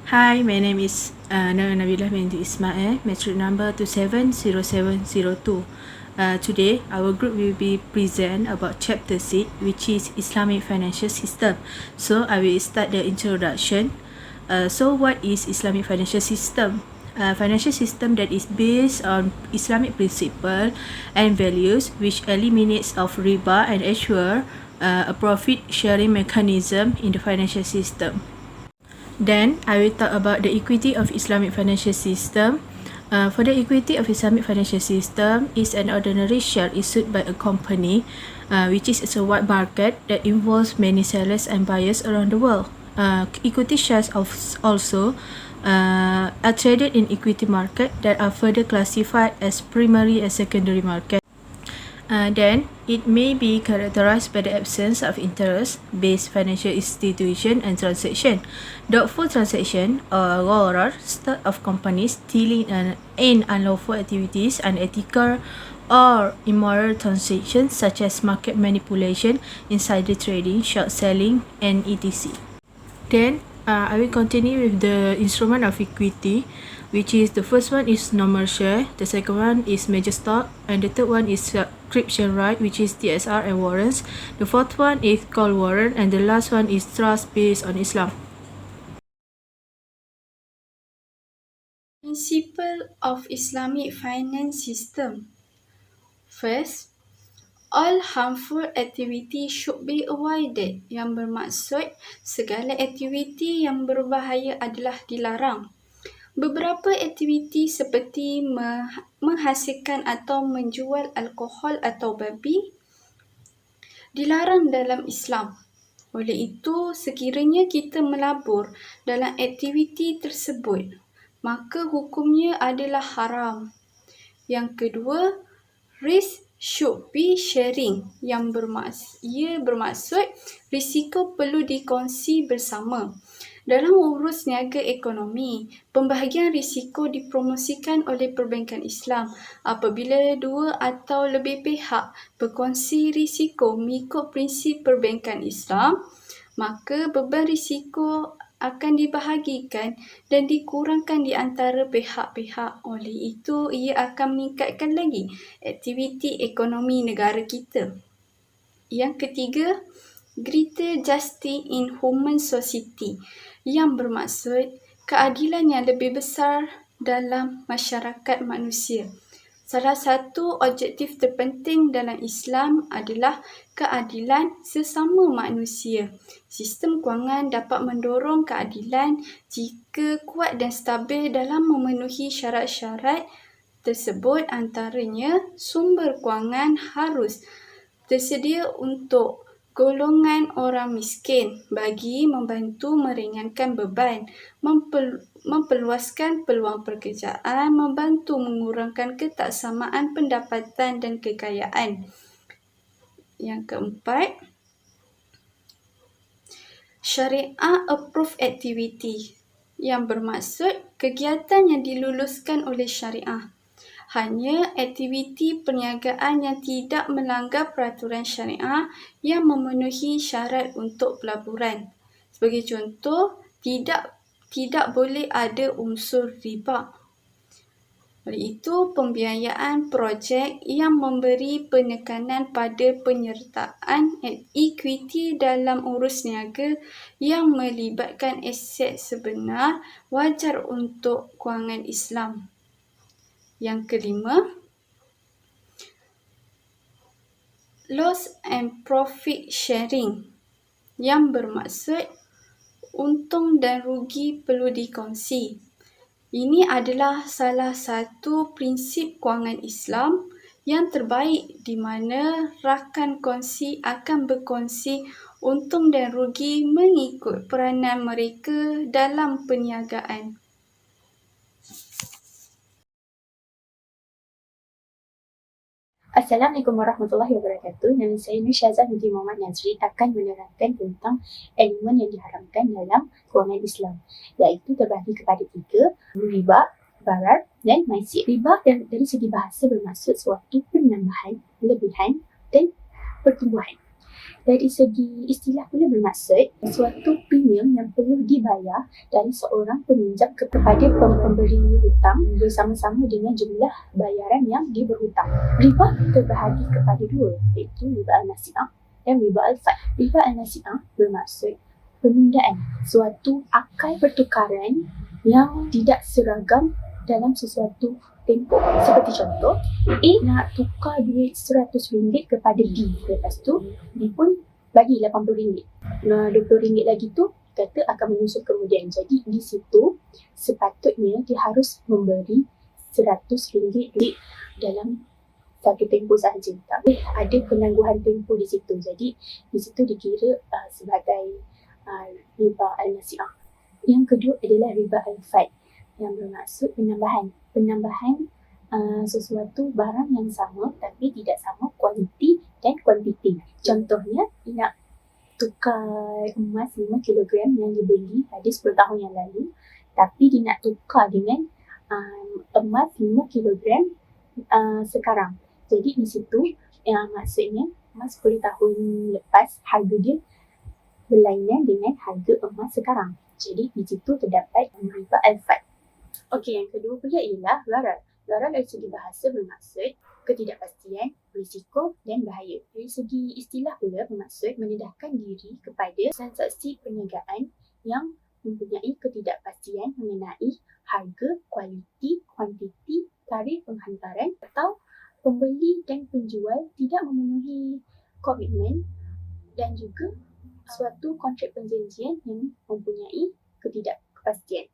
Hi, my name is Nabilah binti Ismail, metric number 270702. Today, our group will be present about chapter 6, which is Islamic financial system. So, I will start the introduction. So, what is Islamic financial system? Financial system that is based on Islamic principle and values, which eliminates of riba and assure a profit sharing mechanism in the financial system. Then I will talk about the equity of Islamic financial system. For the equity of Islamic financial system is an ordinary share issued by a company, which is a wide market that involves many sellers and buyers around the world. Equity shares also are traded in equity market that are further classified as primary and secondary market. Then, it may be characterized by the absence of interest-based financial institution and transaction, doubtful transaction or gharar, start of companies dealing in unlawful activities, unethical or immoral transactions such as market manipulation, insider trading, short selling, and etc. Then, I will continue with the instrument of equity, which is the first one is normal share, the second one is major stock, and the third one is subscription right, which is TSR and warrants. The fourth one is call warrant, and the last one is trust based on Islam. Principle of Islamic finance system. First, all harmful activity should be avoided, yang bermaksud segala aktiviti yang berbahaya adalah dilarang. Beberapa aktiviti seperti menghasilkan atau menjual alkohol atau babi dilarang dalam Islam. Oleh itu, sekiranya kita melabur dalam aktiviti tersebut, maka hukumnya adalah haram. Yang kedua, risk should be sharing, yang bermaksud risiko perlu dikongsi bersama. Dalam urus niaga ekonomi, pembahagian risiko dipromosikan oleh perbankan Islam. Apabila dua atau lebih pihak berkongsi risiko mengikut prinsip perbankan Islam, maka beban risiko akan dibahagikan dan dikurangkan di antara pihak-pihak. Oleh itu, ia akan meningkatkan lagi aktiviti ekonomi negara kita. Yang ketiga, greater justice in human society, yang bermaksud keadilan yang lebih besar dalam masyarakat manusia. Salah satu objektif terpenting dalam Islam adalah keadilan sesama manusia. Sistem kewangan dapat mendorong keadilan jika kuat dan stabil dalam memenuhi syarat-syarat tersebut. Antaranya, sumber kewangan harus tersedia untuk golongan orang miskin bagi membantu meringankan beban, memperluaskan peluang pekerjaan, membantu mengurangkan ketaksamaan pendapatan dan kekayaan. Yang keempat, Syariah Approved Activity, yang bermaksud kegiatan yang diluluskan oleh syariah. Hanya aktiviti perniagaan yang tidak melanggar peraturan syariah yang memenuhi syarat untuk pelaburan. Sebagai contoh, tidak boleh ada unsur riba. Oleh itu, pembiayaan projek yang memberi penekanan pada penyertaan equity dalam urus niaga yang melibatkan aset sebenar wajar untuk kewangan Islam. Yang kelima, loss and profit sharing, yang bermaksud untung dan rugi perlu dikongsi. Ini adalah salah satu prinsip kewangan Islam yang terbaik di mana rakan kongsi akan berkongsi untung dan rugi mengikut peranan mereka dalam perniagaan. Assalamualaikum warahmatullahi wabarakatuh. Nama saya Nur Syazah binti Muhammad Nazri akan menerangkan tentang elemen yang diharamkan dalam kewangan Islam, iaitu terbahagi kepada 3, riba, gharar dan maisir. Riba dari segi bahasa bermaksud suatu penambahan, lebihan dan pertumbuhan. Dari segi istilah pula bermaksud suatu premium yang perlu dibayar dari seorang peminjam kepada pemberi hutang bersama-sama dengan jumlah bayaran yang dia berhutang. Riba terbahagi kepada dua, iaitu riba al-nasi'ah dan riba al-fai. Riba al-nasi'ah bermaksud penundaan suatu akal pertukaran yang tidak seragam dalam sesuatu tempoh. Seperti contoh, A nak tukar duit RM100 kepada B. Lepas tu, B pun bagi RM80. Nah, RM20 lagi tu kata akan menyusul kemudian. Jadi di situ sepatutnya dia harus memberi RM100 duit dalam satu tempoh sahaja. Tak boleh ada penangguhan tempoh di situ. Jadi di situ dikira sebagai riba al-nasi'ah. Yang kedua adalah riba al-fai yang bermaksud penambahan sesuatu barang yang sama tapi tidak sama kualiti dan kuantiti. Contohnya, nak tukar emas 5 kg yang dibeli pada 10 tahun yang lalu, tapi dia nak tukar dengan emas 5 kg sekarang. Jadi di situ maksudnya emas 10 tahun lepas harga dia berlainan dengan harga emas sekarang. Jadi di situ terdapat riba al-fai. Okey, yang kedua pula ialah gharar. Gharar dari segi bahasa bermaksud ketidakpastian, risiko dan bahaya. Dari segi istilah pula bermaksud mendedahkan diri kepada transaksi perniagaan yang mempunyai ketidakpastian mengenai harga, kualiti, kuantiti, tarikh penghantaran atau pembeli dan penjual tidak memenuhi komitmen dan juga suatu kontrak perjanjian yang mempunyai ketidakpastian.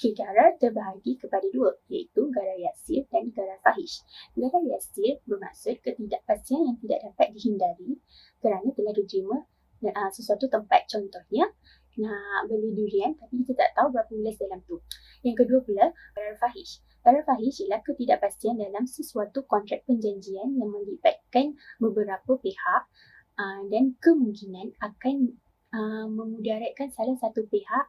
Gharar terbahagi kepada dua, iaitu gharar yasir dan gharar fahish. Gharar yasir bermaksud ketidakpastian yang tidak dapat dihindari kerana telah diterima sesuatu tempat. Contohnya, nak beli durian tapi kita tak tahu berapa ulas dalam tu. Yang kedua pula, gharar fahish. Gharar fahish ialah ketidakpastian dalam sesuatu kontrak perjanjian yang melibatkan beberapa pihak dan kemungkinan akan memudaratkan salah satu pihak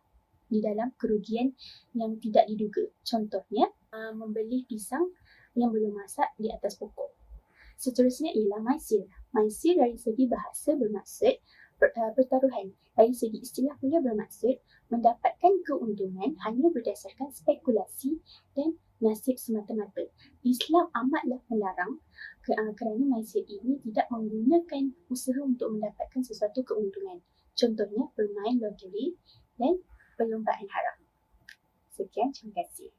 di dalam kerugian yang tidak diduga. Contohnya, membeli pisang yang belum masak di atas pokok. Seterusnya ialah maisir. Maisir dari segi bahasa bermaksud pertaruhan. Dari segi istilah pula bermaksud mendapatkan keuntungan hanya berdasarkan spekulasi dan nasib semata-mata. Islam amatlah melarang kerana maisir ini tidak menggunakan usaha untuk mendapatkan sesuatu keuntungan. Contohnya, bermain loteri dan perlombaan haram. Sekian, terima kasih.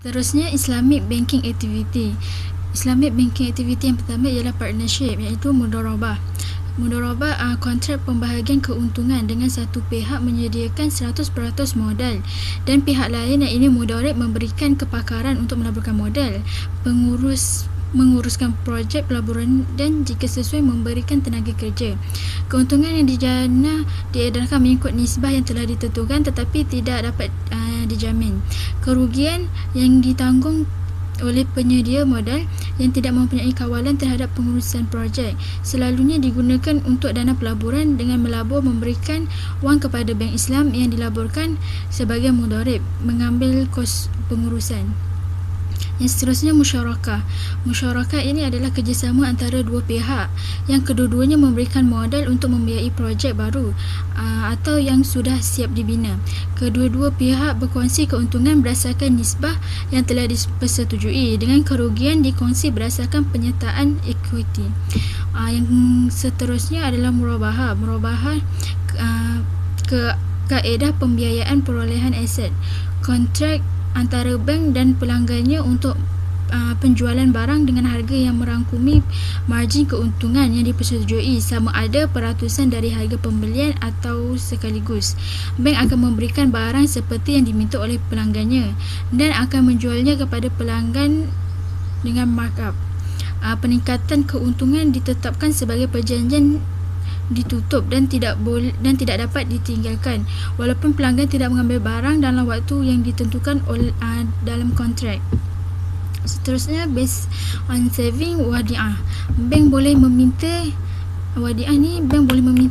Terusnya, Islamic Banking Activity. Islamic Banking Activity yang pertama ialah partnership, iaitu mudharabah. Mudharabah kontrak pembahagian keuntungan dengan satu pihak menyediakan 100% modal dan pihak lain yang ini mudarib memberikan kepakaran untuk melaburkan modal, menguruskan projek pelaburan dan jika sesuai memberikan tenaga kerja. Keuntungan yang dijana diedarkan mengikut nisbah yang telah ditentukan tetapi tidak dapat dijamin. Kerugian yang ditanggung oleh penyedia modal yang tidak mempunyai kawalan terhadap pengurusan projek selalunya digunakan untuk dana pelaburan dengan melabur memberikan wang kepada bank Islam yang dilaburkan sebagai mudharib mengambil kos pengurusan. Yang seterusnya, musyarakah. Musyarakah ini adalah kerjasama antara dua pihak yang kedua-duanya memberikan modal untuk membiayai projek baru atau yang sudah siap dibina. Kedua-dua pihak berkongsi keuntungan berdasarkan nisbah yang telah dipersetujui dengan kerugian dikongsi berdasarkan penyertaan equity. Yang seterusnya adalah murabahah. Murabahah kaedah pembiayaan perolehan aset. Kontrak antara bank dan pelanggannya untuk penjualan barang dengan harga yang merangkumi margin keuntungan yang dipersetujui sama ada peratusan dari harga pembelian atau sekaligus. Bank akan memberikan barang seperti yang diminta oleh pelanggannya dan akan menjualnya kepada pelanggan dengan markup. Peningkatan keuntungan ditetapkan sebagai perjanjian ditutup dan tidak dapat ditinggalkan walaupun pelanggan tidak mengambil barang dalam waktu yang ditentukan dalam kontrak. Seterusnya, based on saving wadi'ah. Bank boleh meminta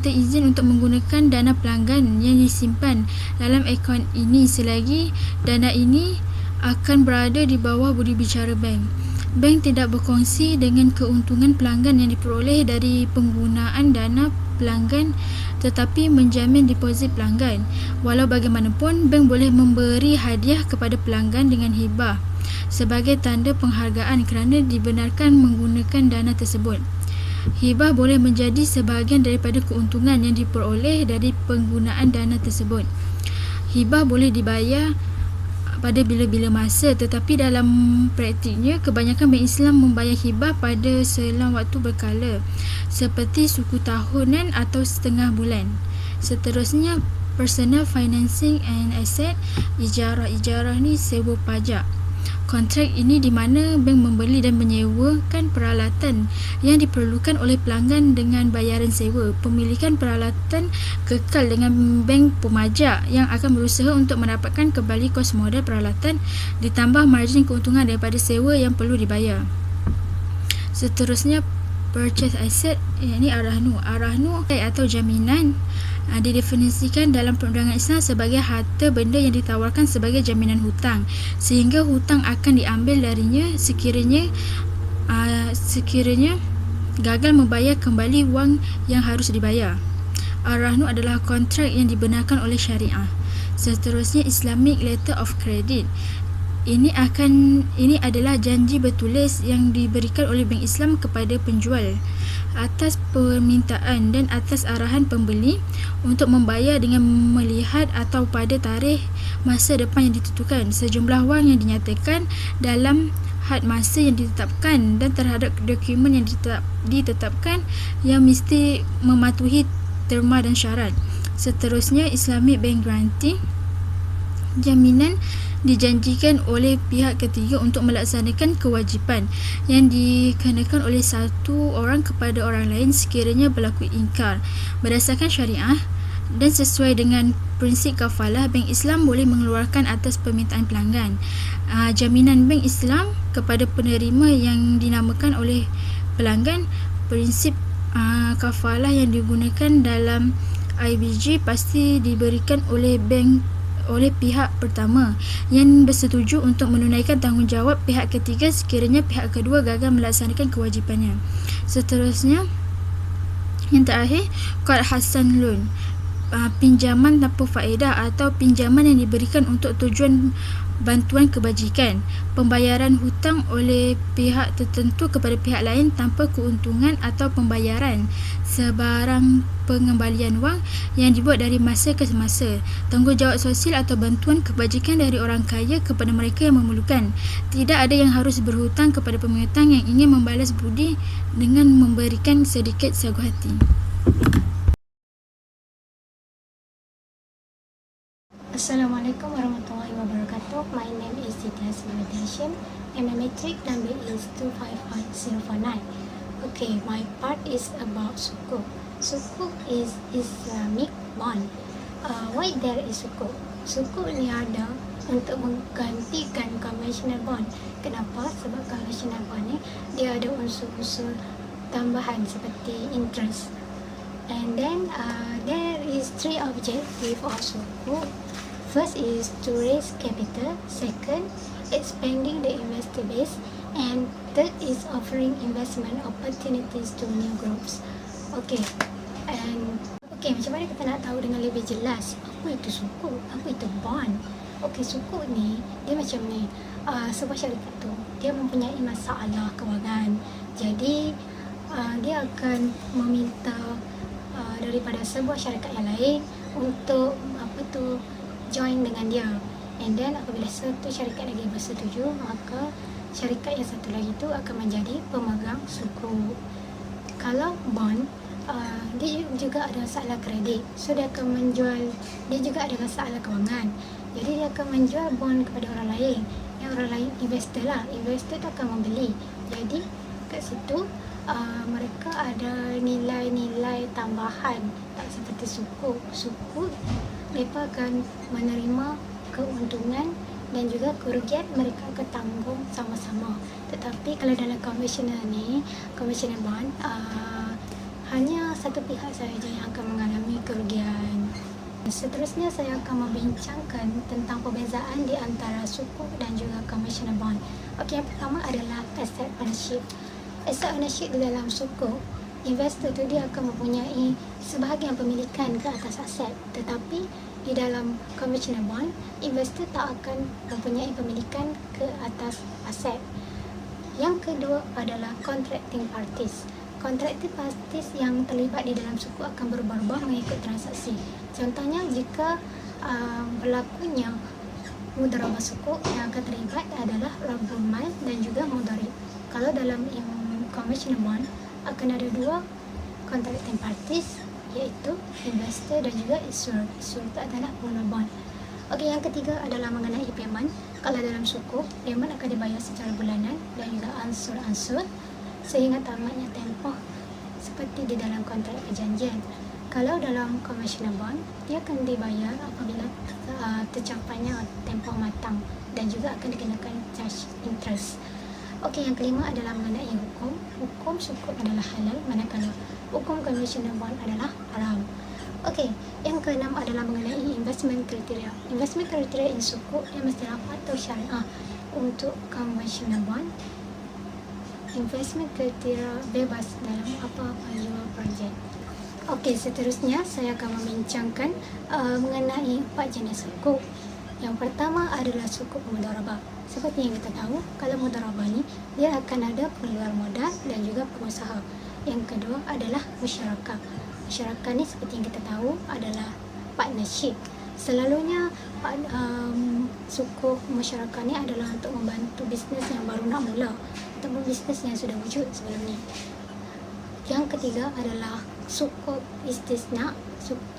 izin untuk menggunakan dana pelanggan yang disimpan dalam akaun ini selagi dana ini akan berada di bawah budi bicara bank. Bank tidak berkongsi dengan keuntungan pelanggan yang diperoleh dari penggunaan dana pelanggan tetapi menjamin deposit pelanggan. Walau bagaimanapun, bank boleh memberi hadiah kepada pelanggan dengan hibah sebagai tanda penghargaan kerana dibenarkan menggunakan dana tersebut. Hibah boleh menjadi sebahagian daripada keuntungan yang diperoleh dari penggunaan dana tersebut. Hibah boleh dibayar pada bila-bila masa, tetapi dalam praktiknya kebanyakan bank Islam membayar hibah pada selang waktu berkala seperti suku tahunan atau setengah bulan. Seterusnya, personal financing and asset. Ijarah ni sewa pajak. Kontrak ini di mana bank membeli dan menyewakan peralatan yang diperlukan oleh pelanggan dengan bayaran sewa. Pemilikan peralatan kekal dengan bank pemajak yang akan berusaha untuk mendapatkan kembali kos modal peralatan ditambah margin keuntungan daripada sewa yang perlu dibayar. Seterusnya, purchase asset, ini arahnu atau jaminan didefinisikan dalam perundangan Islam sebagai harta benda yang ditawarkan sebagai jaminan hutang sehingga hutang akan diambil darinya sekiranya gagal membayar kembali wang yang harus dibayar. Arahnu adalah kontrak yang dibenarkan oleh syariah. Seterusnya, Islamic letter of credit. Ini adalah janji bertulis yang diberikan oleh bank Islam kepada penjual atas permintaan dan atas arahan pembeli untuk membayar dengan melihat atau pada tarikh masa depan yang ditentukan sejumlah wang yang dinyatakan dalam had masa yang ditetapkan dan terhadap dokumen yang ditetapkan yang mesti mematuhi terma dan syarat. Seterusnya, Islamic bank guarantee. Jaminan dijanjikan oleh pihak ketiga untuk melaksanakan kewajipan yang dikenakan oleh satu orang kepada orang lain sekiranya berlaku ingkar. Berdasarkan syariah dan sesuai dengan prinsip kafalah, bank Islam boleh mengeluarkan atas permintaan pelanggan. Jaminan bank Islam kepada penerima yang dinamakan oleh pelanggan. Prinsip kafalah yang digunakan dalam IBG pasti diberikan oleh pihak pertama yang bersetuju untuk menunaikan tanggungjawab pihak ketiga sekiranya pihak kedua gagal melaksanakan kewajipannya. Seterusnya, yang terakhir, Qard Hasan loan, pinjaman tanpa faedah atau pinjaman yang diberikan untuk tujuan bantuan kebajikan, pembayaran hutang oleh pihak tertentu kepada pihak lain tanpa keuntungan atau pembayaran sebarang pengembalian wang yang dibuat dari masa ke semasa, tanggungjawab sosial atau bantuan kebajikan dari orang kaya kepada mereka yang memerlukan. Tidak ada yang harus berhutang kepada penghutang yang ingin membalas budi dengan memberikan sedikit sagu hati. Assalamualaikum warahmatullahi wabarakatuh. My name is Siti Hasbiah Hashim and my metric number is 255049. Okay, my part is about sukuk. Sukuk is Islamic bond. Why there is sukuk? Sukuk ni ada untuk menggantikan conventional bond. Kenapa? Sebab conventional bond ni dia ada unsur-unsur tambahan seperti interest. And then there is three objective of sukuk. First is to raise capital, second, expanding the investor base, and third is offering investment opportunities to new groups. Okay, macam mana kita nak tahu dengan lebih jelas apa itu sukuk, apa itu bond? Okay, sukuk ni dia macam ni, sebuah syarikat tu dia mempunyai masalah kewangan, jadi dia akan meminta daripada sebuah syarikat yang lain untuk join dengan dia, and then apabila satu syarikat lagi bersetuju, maka syarikat yang satu lagi tu akan menjadi pemegang sukuk. Kalau bond, dia juga ada masalah kredit, so dia akan menjual, dia juga ada masalah kewangan, jadi dia akan menjual bond kepada orang lain, yang orang lain investor tu akan membeli. Jadi kat situ mereka ada nilai-nilai tambahan, tak seperti sukuk mereka akan menerima keuntungan dan juga kerugian mereka akan tanggung sama-sama. Tetapi kalau dalam konvensional bond, hanya satu pihak sahaja yang akan mengalami kerugian. Seterusnya saya akan membincangkan tentang perbezaan di antara sukuk dan juga conventional bond. Okey, yang pertama adalah asset ownership. Asset ownership di dalam sukuk, investor tu dia akan mempunyai sebahagian pemilikan ke atas aset, tetapi di dalam conventional bond, investor tak akan mempunyai pemilikan ke atas aset. Yang kedua adalah contracting parties. Contracting parties yang terlibat di dalam sukuk akan berubah-ubah mengikut transaksi. Contohnya, jika berlakunya mudharabah sukuk, yang akan terlibat adalah rabul mal dan juga mudharib. Kalau dalam conventional bond akan ada dua contracting parties, iaitu investor dan juga issuer. Issuer itu adalah pengguna bond. Okey, yang ketiga adalah mengenai payment. Kalau dalam sukuk, payment akan dibayar secara bulanan dan juga ansur-ansur sehingga tamatnya tempoh seperti di dalam kontrak perjanjian. Kalau dalam conventional bond, dia akan dibayar apabila tercapainya tempoh matang dan juga akan dikenakan charge interest. Okey, yang kelima adalah mengenai hukum. Hukum sukuk adalah halal, manakala hukum conventional bond adalah haram. Okey, yang keenam adalah mengenai investment criteria. Investment criteria in sukuk dia mestilah patuh syariah. Untuk conventional bond, investment kriteria bebas dalam apa-apa jua projek. Okey, seterusnya saya akan membincangkan mengenai 4 jenis sukuk. Yang pertama adalah sukuk mudharabah. Seperti yang kita tahu, kalau mudharabah ni dia akan ada pengeluar modal dan juga pengusaha. Yang kedua adalah musyarakah. Musyarakah ni seperti yang kita tahu adalah partnership. Selalunya sukuk musyarakah ni adalah untuk membantu bisnes yang baru nak mula ataupun bisnes yang sudah wujud sebelum ni. Yang ketiga adalah sukuk istisna.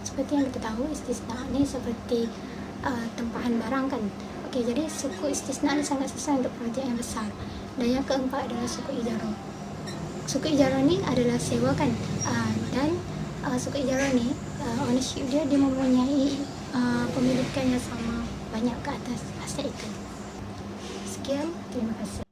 Seperti yang kita tahu, istisna ni seperti tempahan barang kan. Okey, jadi sukuk istisna ni sangat susah untuk projek yang besar. Dan yang keempat adalah sukuk ijarah. Sukuk ijarah ni adalah sewa kan, dan sukuk ijarah ni ownership dia mempunyai pemilikan yang sama banyak ke atas aset itu. Sekian, terima kasih.